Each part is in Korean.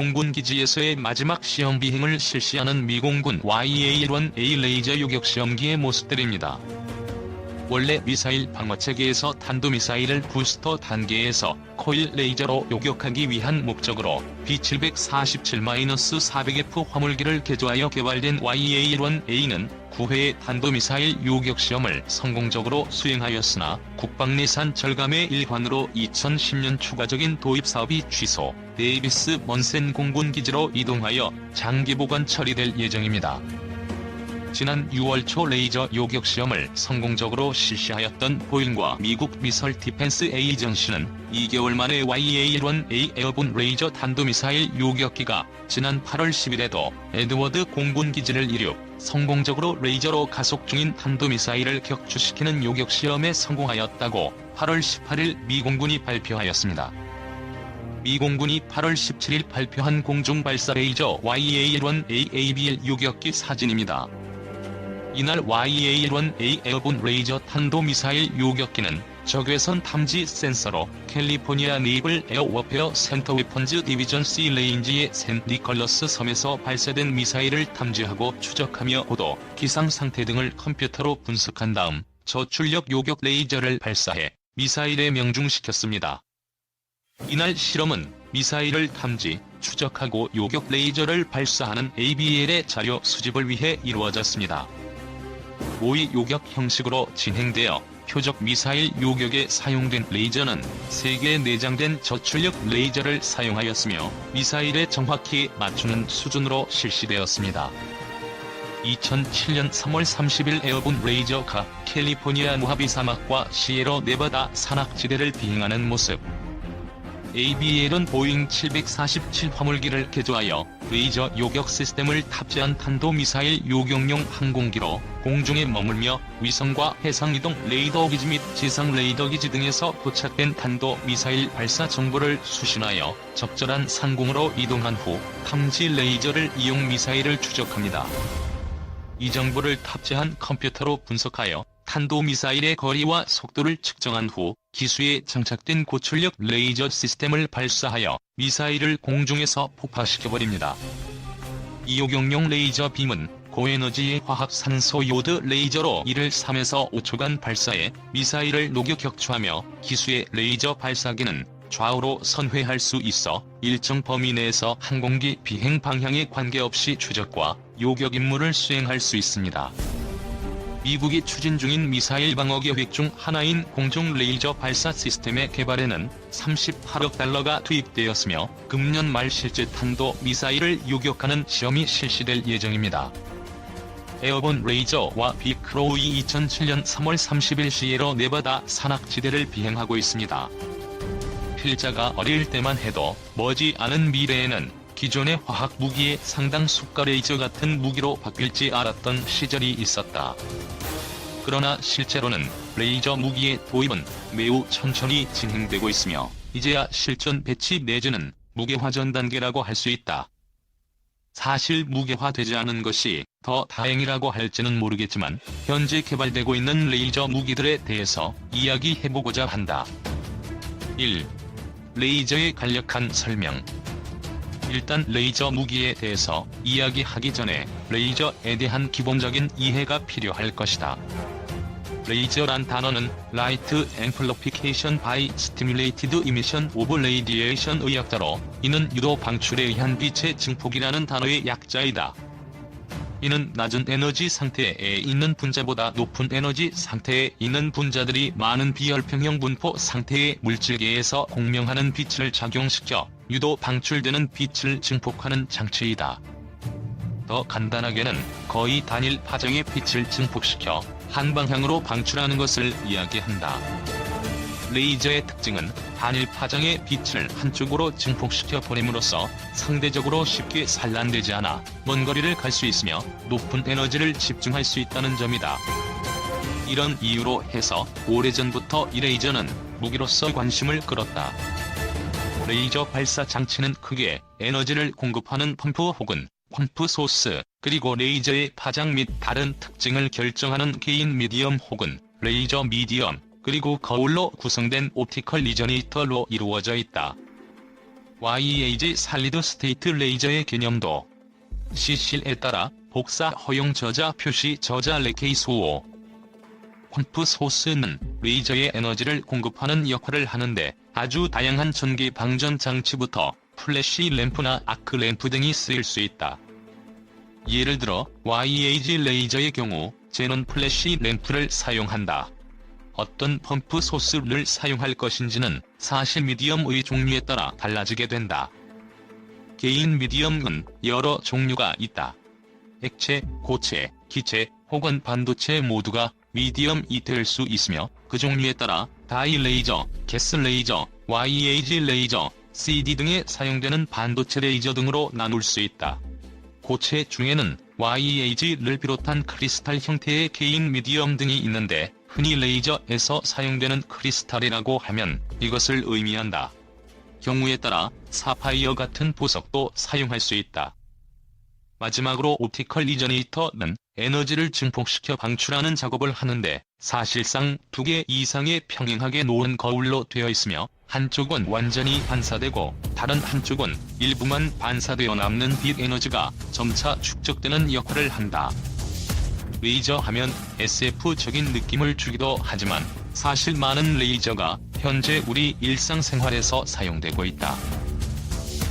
공군기지에서의 마지막 시험 비행을 실시하는 미공군 YA-1A 레이저 요격시험기의 모습들입니다. 원래 미사일 방어체계에서 탄도미사일을 부스터 단계에서 코일 레이저로 요격하기 위한 목적으로 B747-400F 화물기를 개조하여 개발된 YA-1A는 9회의 탄도미사일 요격시험을 성공적으로 수행하였으나 국방예산 절감의 일환으로 2010년 추가적인 도입사업이 취소, 데이비스 먼센 공군기지로 이동하여 장기보관 처리될 예정입니다. 지난 6월 초 레이저 요격시험을 성공적으로 실시하였던 보잉과 미국 미설 디펜스 에이전시는 2개월 만에 YA-1A 에어본 레이저 탄도미사일 요격기가 지난 8월 10일에도 에드워드 공군기지를 이륙, 성공적으로 레이저로 가속 중인 탄도미사일을 격추시키는 요격시험에 성공하였다고 8월 18일 미공군이 발표하였습니다. 미공군이 8월 17일 발표한 공중발사 레이저 YA-1A ABL 요격기 사진입니다. 이날 YA-1A 에어본 레이저 탄도미사일 요격기는 적외선 탐지 센서로 캘리포니아 네이블 에어 워페어 센터 웨펀즈 디비전 C 레인지의 샌 니컬러스 섬에서 발사된 미사일을 탐지하고 추적하며 고도, 기상 상태 등을 컴퓨터로 분석한 다음 저출력 요격 레이저를 발사해 미사일에 명중시켰습니다. 이날 실험은 미사일을 탐지, 추적하고 요격 레이저를 발사하는 ABL의 자료 수집을 위해 이루어졌습니다. 모의 요격 형식으로 진행되어 표적 미사일 요격에 사용된 레이저는 3개의 내장된 저출력 레이저를 사용하였으며 미사일에 정확히 맞추는 수준으로 실시되었습니다. 2007년 3월 30일 에어본 레이저가 캘리포니아 모하비 사막과 시에러 네바다 산악지대를 비행하는 모습. ABL은 보잉 747 화물기를 개조하여 레이저 요격 시스템을 탑재한 탄도미사일 요격용 항공기로 공중에 머물며 위성과 해상이동 레이더기지 및 지상 레이더기지 등에서 포착된 탄도미사일 발사 정보를 수신하여 적절한 상공으로 이동한 후 탐지 레이저를 이용 미사일을 추적합니다. 이 정보를 탑재한 컴퓨터로 분석하여 탄도미사일의 거리와 속도를 측정한 후 기수에 장착된 고출력 레이저 시스템을 발사하여 미사일을 공중에서 폭파시켜버립니다. 이 요격용 레이저 빔은 고에너지의 화학 산소 요드 레이저로 이를 3에서 5초간 발사해 미사일을 녹여 격추하며 기수의 레이저 발사기는 좌우로 선회할 수 있어 일정 범위 내에서 항공기 비행 방향에 관계없이 추적과 요격 임무를 수행할 수 있습니다. 미국이 추진 중인 미사일 방어 계획 중 하나인 공중 레이저 발사 시스템의 개발에는 38억 달러가 투입되었으며 금년 말 실제 탄도 미사일을 요격하는 시험이 실시될 예정입니다. 에어본 레이저와 비크로우이 2007년 3월 30일 시에러 네바다 산악지대를 비행하고 있습니다. 필자가 어릴 때만 해도 머지 않은 미래에는 기존의 화학 무기의 상당수가 레이저 같은 무기로 바뀔지 알았던 시절이 있었다. 그러나 실제로는 레이저 무기의 도입은 매우 천천히 진행되고 있으며 이제야 실전 배치 내지는 무게화 전 단계라고 할 수 있다. 사실 무게화되지 않은 것이 더 다행이라고 할지는 모르겠지만 현재 개발되고 있는 레이저 무기들에 대해서 이야기해보고자 한다. 1. 레이저의 간략한 설명. 일단 레이저 무기에 대해서 이야기하기 전에 레이저에 대한 기본적인 이해가 필요할 것이다. 레이저란 단어는 Light Amplification by Stimulated Emission of Radiation 의약자로 이는 유도 방출에 의한 빛의 증폭이라는 단어의 약자이다. 이는 낮은 에너지 상태에 있는 분자보다 높은 에너지 상태에 있는 분자들이 많은 비열평형 분포 상태의 물질계에서 공명하는 빛을 작용시켜 유도 방출되는 빛을 증폭하는 장치이다. 더 간단하게는 거의 단일 파장의 빛을 증폭시켜 한 방향으로 방출하는 것을 이야기한다. 레이저의 특징은 단일 파장의 빛을 한쪽으로 증폭시켜 보냄으로써 상대적으로 쉽게 산란되지 않아 먼 거리를 갈 수 있으며 높은 에너지를 집중할 수 있다는 점이다. 이런 이유로 해서 오래전부터 이 레이저는 무기로서 관심을 끌었다. 레이저 발사 장치는 크게 에너지를 공급하는 펌프 혹은 펌프 소스, 그리고 레이저의 파장 및 다른 특징을 결정하는 개인 미디엄 혹은 레이저 미디엄, 그리고 거울로 구성된 옵티컬 리저네이터로 이루어져 있다. YAG 살리드 스테이트 레이저의 개념도 CCL에 따라 복사 허용 저자 표시 저자 레케이소 퀀프 소스는 레이저의 에너지를 공급하는 역할을 하는데 아주 다양한 전기 방전 장치부터 플래시 램프나 아크 램프 등이 쓰일 수 있다. 예를 들어 YAG 레이저의 경우 제논 플래시 램프를 사용한다. 어떤 펌프 소스를 사용할 것인지는 사실 미디엄의 종류에 따라 달라지게 된다. 개인 미디엄은 여러 종류가 있다. 액체, 고체, 기체 혹은 반도체 모두가 미디엄이 될 수 있으며 그 종류에 따라 다이 레이저, 가스 레이저, YAG 레이저, CD 등에 사용되는 반도체 레이저 등으로 나눌 수 있다. 고체 중에는 YAG를 비롯한 크리스탈 형태의 개인 미디엄 등이 있는데 흔히 레이저에서 사용되는 크리스탈이라고 하면 이것을 의미한다. 경우에 따라 사파이어 같은 보석도 사용할 수 있다. 마지막으로 옵티컬 리저네이터는 에너지를 증폭시켜 방출하는 작업을 하는데 사실상 2개 이상의 평행하게 놓은 거울로 되어 있으며 한쪽은 완전히 반사되고 다른 한쪽은 일부만 반사되어 남는 빛 에너지가 점차 축적되는 역할을 한다. 레이저 하면 SF적인 느낌을 주기도 하지만 사실 많은 레이저가 현재 우리 일상생활에서 사용되고 있다.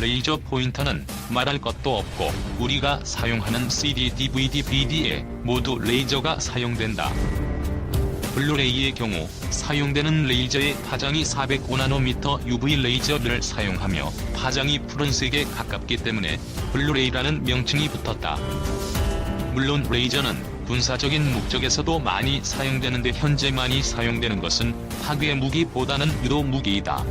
레이저 포인터는 말할 것도 없고 우리가 사용하는 CD, DVD, BD에 모두 레이저가 사용된다. 블루레이의 경우 사용되는 레이저의 파장이 405나노미터 UV 레이저를 사용하며 파장이 푸른색에 가깝기 때문에 블루레이라는 명칭이 붙었다. 물론 레이저는 군사적인 목적에서도 많이 사용되는데 현재 많이 사용되는 것은 파괴 무기보다는 유도 무기이다.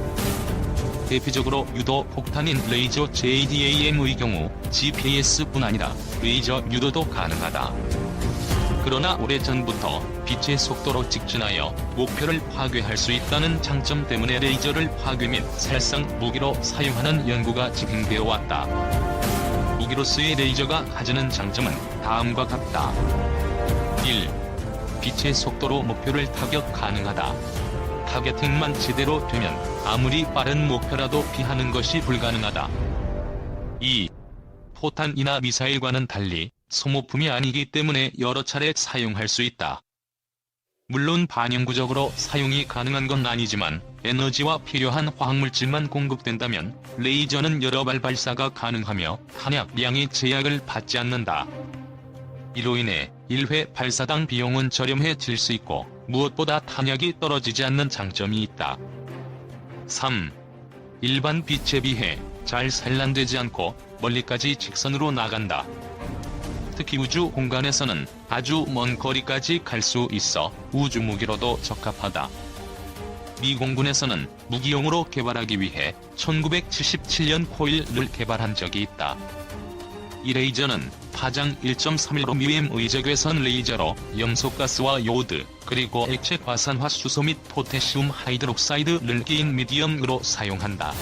대표적으로 유도 폭탄인 레이저 JDAM의 경우 GPS뿐 아니라 레이저 유도도 가능하다. 그러나 오래전부터 빛의 속도로 직진하여 목표를 파괴할 수 있다는 장점 때문에 레이저를 파괴 및 살상 무기로 사용하는 연구가 진행되어 왔다. 무기로서의 레이저가 가지는 장점은 다음과 같다. 1. 빛의 속도로 목표를 타격 가능하다. 타겟팅만 제대로 되면 아무리 빠른 목표라도 피하는 것이 불가능하다. 2. 포탄이나 미사일과는 달리 소모품이 아니기 때문에 여러 차례 사용할 수 있다. 물론 반영구적으로 사용이 가능한 건 아니지만 에너지와 필요한 화학물질만 공급된다면 레이저는 여러 발 발사가 가능하며 탄약량의 제약을 받지 않는다. 이로 인해 1회 발사당 비용은 저렴해질 수 있고 무엇보다 탄약이 떨어지지 않는 장점이 있다. 3. 일반 빛에 비해 잘 산란되지 않고 멀리까지 직선으로 나간다. 특히 우주 공간에서는 아주 먼 거리까지 갈 수 있어 우주 무기로도 적합하다. 미 공군에서는 무기용으로 개발하기 위해 1977년 코일을 개발한 적이 있다. 이 레이저는 파장 1.315mm의 적외선 레이저로 염소가스와 요드, 그리고 액체 과산화 수소 및 포테시움 하이드록사이드를 끼인 미디엄으로 사용한다.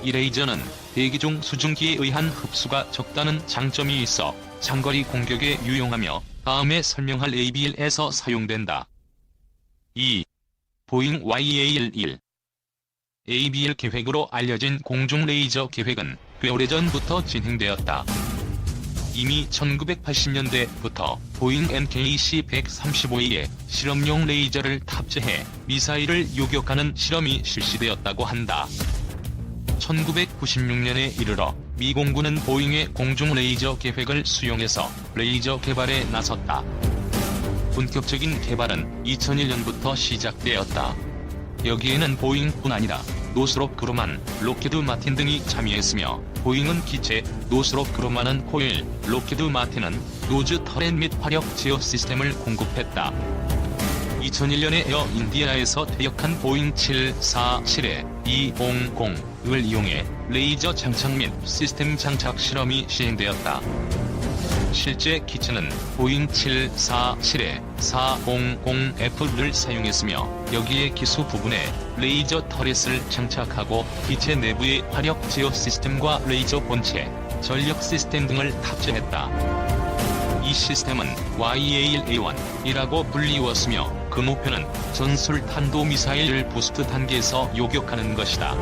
이 레이저는 대기 중 수증기에 의한 흡수가 적다는 장점이 있어 장거리 공격에 유용하며 다음에 설명할 ABL에서 사용된다. 2. 보잉 YAL-1 ABL 계획으로 알려진 공중 레이저 계획은 꽤 오래전부터 진행되었다. 이미 1980년대부터 보잉 MKC-135E에 실험용 레이저를 탑재해 미사일을 요격하는 실험이 실시되었다고 한다. 1996년에 이르러 미 공군은 보잉의 공중 레이저 계획을 수용해서 레이저 개발에 나섰다. 본격적인 개발은 2001년부터 시작되었다. 여기에는 보잉뿐 아니라 노스롭 그루만, 록히드 마틴 등이 참여했으며 보잉은 기체, 노스롭 그루만은 코일, 록히드 마틴은 노즈 터렛 및 화력 제어 시스템을 공급했다. 2001년에 에어 인디아에서 퇴역한 보잉 747-200을 이용해 레이저 장착 및 시스템 장착 실험이 시행되었다. 실제 기체는 보잉 747-400F를 사용했으며 여기에 기수 부분에 레이저 터렛을 장착하고 기체 내부의 화력 제어 시스템과 레이저 본체, 전력 시스템 등을 탑재했다. 이 시스템은 YAL-A1이라고 불리웠으며 그 목표는 전술 탄도미사일을 부스트 단계에서 요격하는 것이다.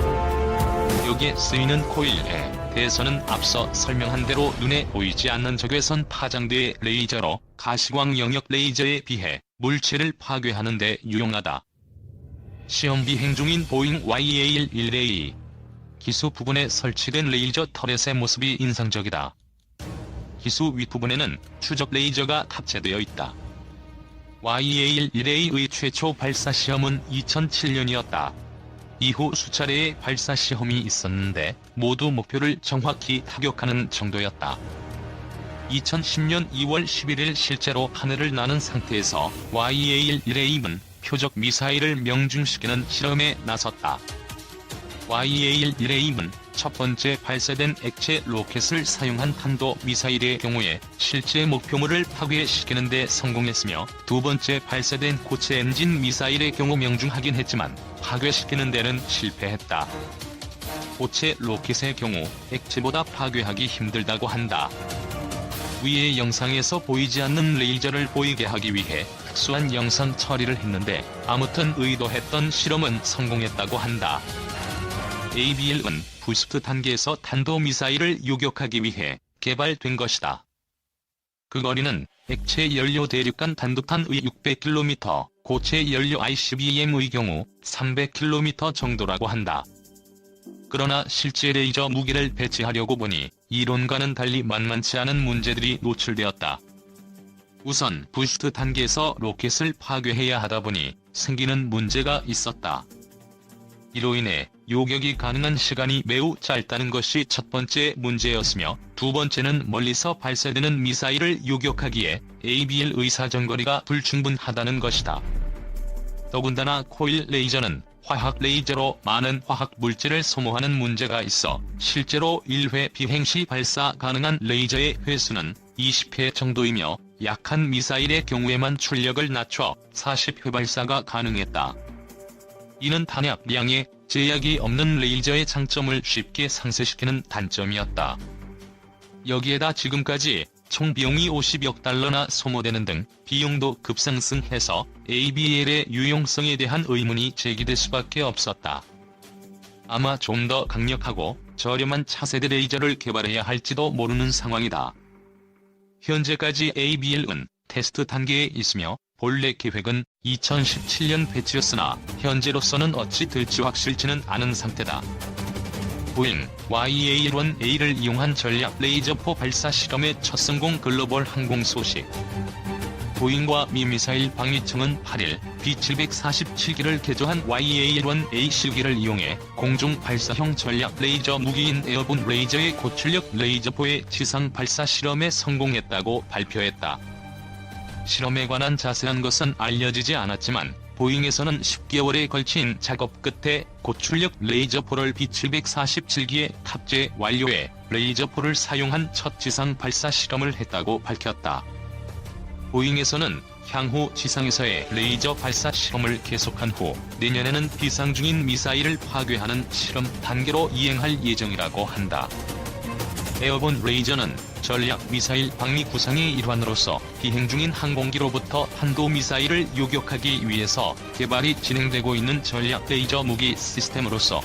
여기에 쓰이는 코일에 대해서는 앞서 설명한 대로 눈에 보이지 않는 적외선 파장대의 레이저로 가시광 영역 레이저에 비해 물체를 파괴하는 데 유용하다. 시험 비행 중인 보잉 YA-11A 기수 부분에 설치된 레이저 터렛의 모습이 인상적이다. 기수 윗부분에는 추적 레이저가 탑재되어 있다. YA-11A의 최초 발사 시험은 2007년이었다. 이후 수차례의 발사 시험이 있었는데 모두 목표를 정확히 타격하는 정도였다. 2010년 2월 11일 실제로 하늘을 나는 상태에서 YA-11A는 표적 미사일을 명중시키는 실험에 나섰다. YA-11A는 첫 번째 발사된 액체 로켓을 사용한 탄도 미사일의 경우에 실제 목표물을 파괴시키는 데 성공했으며, 두 번째 발사된 고체 엔진 미사일의 경우 명중하긴 했지만 파괴시키는 데는 실패했다. 고체 로켓의 경우 액체보다 파괴하기 힘들다고 한다. 위의 영상에서 보이지 않는 레이저를 보이게 하기 위해 특수한 영상 처리를 했는데 아무튼 의도했던 실험은 성공했다고 한다. ABL은 부스트 단계에서 탄도미사일을 요격하기 위해 개발된 것이다. 그 거리는 액체 연료 대륙간 단두탄의 600km, 고체 연료 ICBM의 경우 300km 정도라고 한다. 그러나 실제 레이저 무기를 배치하려고 보니 이론과는 달리 만만치 않은 문제들이 노출되었다. 우선 부스트 단계에서 로켓을 파괴해야 하다 보니 생기는 문제가 있었다. 이로 인해 요격이 가능한 시간이 매우 짧다는 것이 첫 번째 문제였으며, 두 번째는 멀리서 발사되는 미사일을 요격하기에 ABL의 사정거리가 불충분하다는 것이다. 더군다나 코일 레이저는 화학 레이저로 많은 화학 물질을 소모하는 문제가 있어 실제로 1회 비행 시 발사 가능한 레이저의 횟수는 20회 정도이며, 약한 미사일의 경우에만 출력을 낮춰 40회 발사가 가능했다. 이는 탄약량에 제약이 없는 레이저의 장점을 쉽게 상쇄시키는 단점이었다. 여기에다 지금까지 총 비용이 50억 달러나 소모되는 등 비용도 급상승해서 ABL의 유용성에 대한 의문이 제기될 수밖에 없었다. 아마 좀 더 강력하고 저렴한 차세대 레이저를 개발해야 할지도 모르는 상황이다. 현재까지 ABL은 테스트 단계에 있으며 본래 계획은 2017년 배치였으나 현재로서는 어찌 될지 확실치는 않은 상태다. 보잉 YA-11A를 이용한 전략 레이저포 발사 실험의 첫 성공. 글로벌 항공 소식. 보잉과 미 미사일 방위청은 8일 B747기를 개조한 YA-11A 실기를 이용해 공중 발사형 전략 레이저 무기인 에어본 레이저의 고출력 레이저포의 지상 발사 실험에 성공했다고 발표했다. 실험에 관한 자세한 것은 알려지지 않았지만 보잉에서는 10개월에 걸친 작업 끝에 고출력 레이저포를 B747기에 탑재 완료해 레이저포를 사용한 첫 지상 발사 실험을 했다고 밝혔다. 보잉에서는 향후 지상에서의 레이저 발사 실험을 계속한 후 내년에는 비상 중인 미사일을 파괴하는 실험 단계로 이행할 예정이라고 한다. 에어본 레이저는 전략 미사일 방위 구상의 일환으로서 비행 중인 항공기로부터 탄도미사일을 요격하기 위해서 개발이 진행되고 있는 전략 레이저 무기 시스템으로서